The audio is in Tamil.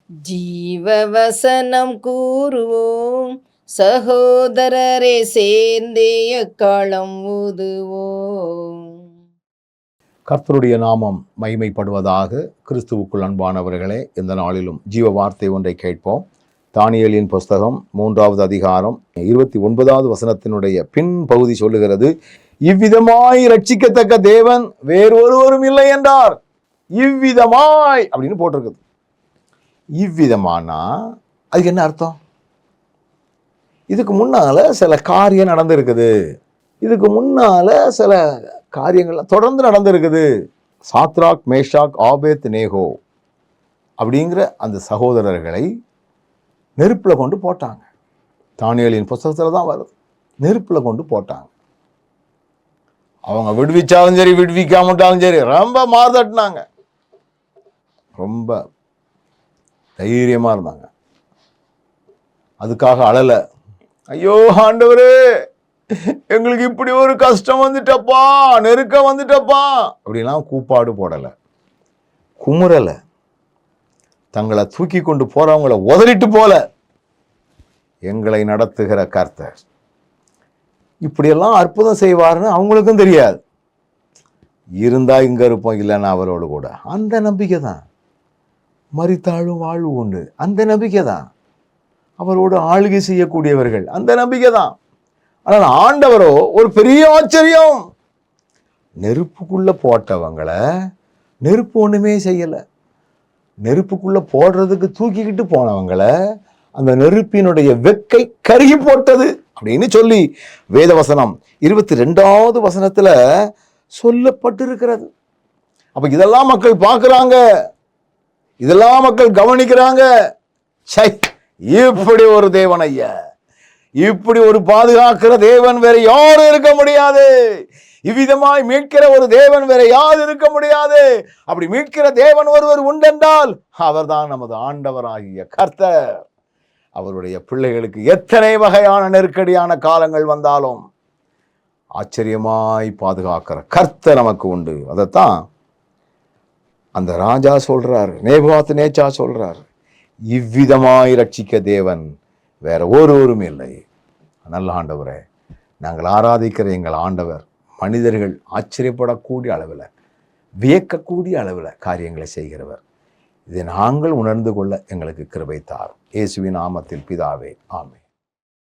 ஜீவவசனம் கூறுவோம், சகோதரரே சேர்ந்தே எக்காலம் ஊதுவோம். கர்த்தருடைய நாமம் மகிமைப்படுவதாக. கிறிஸ்துவுக்குள் அன்பானவர்களே, இந்த நாளிலும் ஜீவ வார்த்தை ஒன்றை கேட்போம். தானியேலின் புஸ்தகம் 3வது அதிகாரம் 29வது வசனத்தினுடைய பின் பகுதி சொல்லுகிறது, இவ்விதமாய் ரட்சிக்கத்தக்க தேவன் வேறொருவரும் இல்லை என்றார். இவ்விதமாய் அப்படின்னு போட்டிருக்குது. இவ்விதமானா அதுக்கு என்ன அர்த்தம்? இதுக்கு முன்னால சில காரியம் நடந்திருக்குது, இதுக்கு முன்னால சில காரியங்கள் தொடர்ந்து நடந்திருக்குது. சாத்ராக், மேஷாக், ஆபேத் நேகோ அப்படிங்கிற அந்த சகோதரர்களை நெருப்புல கொண்டு போட்டாங்க. தானியேலின் புஸ்தகத்துல தான் வருது. நெருப்புல கொண்டு போட்டாங்க. அவங்க விடுவிச்சாலும் சரி, விடுவிக்காமட்டாலும் சரி, ரொம்ப மாறுதட்டினாங்க. ரொம்ப தைரியமா இருந்தாங்க. அதுக்காக அழல, ஐயோ ஆண்டவரே எங்களுக்கு இப்படி ஒரு கஷ்டம் வந்துட்டப்பா, நெருக்கம் வந்துட்டப்பா அப்படிலாம் கூப்பாடு போடல, குமுறல. தங்களை தூக்கி கொண்டு போறவங்களை உதறிட்டு போல, எங்களை நடத்துகிற கர்த்தர் இப்படியெல்லாம் அற்புதம் செய்வார்னு அவங்களுக்கும் தெரியாது. இருந்தா இங்க இருப்போம், இல்லைன்னா அவரோடு கூட. அந்த நம்பிக்கை தான். மரித்தாலும் வாழ்வு உண்டு, அந்த நம்பிக்கை தான். அவரோடு ஆளுகை செய்யக்கூடியவர்கள், அந்த நம்பிக்கை தான். ஆனால் ஆண்டவரோ ஒரு பெரிய ஆச்சரியம். நெருப்புக்குள்ள போட்டவங்களை நெருப்பு ஒண்ணுமே செய்யல. நெருப்புக்குள்ள போடுறதுக்கு தூக்கிக்கிட்டு போனவங்களை அந்த நெருப்பினுடைய வெக்கை கருகி போட்டது அப்படின்னு சொல்லி வேதவசனம் 22வது வசனத்துல சொல்லப்பட்டிருக்கிறது. அப்ப இதெல்லாம் மக்கள் பார்க்கிறாங்க, இதெல்லாம் மக்கள் கவனிக்கிறாங்க. இப்படி ஒரு தேவன் ஐயா, இப்படி ஒரு பாதுகாக்கிற தேவன் வேற யாரும் இருக்க முடியாது. இவ்விதமாய் மீட்கிற ஒரு தேவன் வேற யாரும் இருக்க முடியாது. அப்படி மீட்கிற தேவன் ஒருவர் உண்டென்றால் அவர்தான் நமது ஆண்டவராகிய கர்த்தர். அவருடைய பிள்ளைகளுக்கு எத்தனை வகையான நெருக்கடியான காலங்கள் வந்தாலும் ஆச்சரியமாய் பாதுகாக்கிற கர்த்தர் நமக்கு உண்டு. அதைத்தான் அந்த ராஜா சொல்றார், நேபுகாத் நேச்சா சொல்றார், இவ்விதமாய் ரட்சிக்க தேவன் வேற ஒருவரும் இல்லை. நல்ல ஆண்டவரே, நாங்கள் ஆராதிக்கிற எங்கள் ஆண்டவர் மனிதர்கள் ஆச்சரியப்படக்கூடிய அளவில், வியக்கக்கூடிய அளவில் காரியங்களை செய்கிறவர். இதை நாங்கள் உணர்ந்து கொள்ள எங்களுக்கு கிருபை தாரும். இயேசுவின் நாமத்தில் பிதாவே, ஆமென்.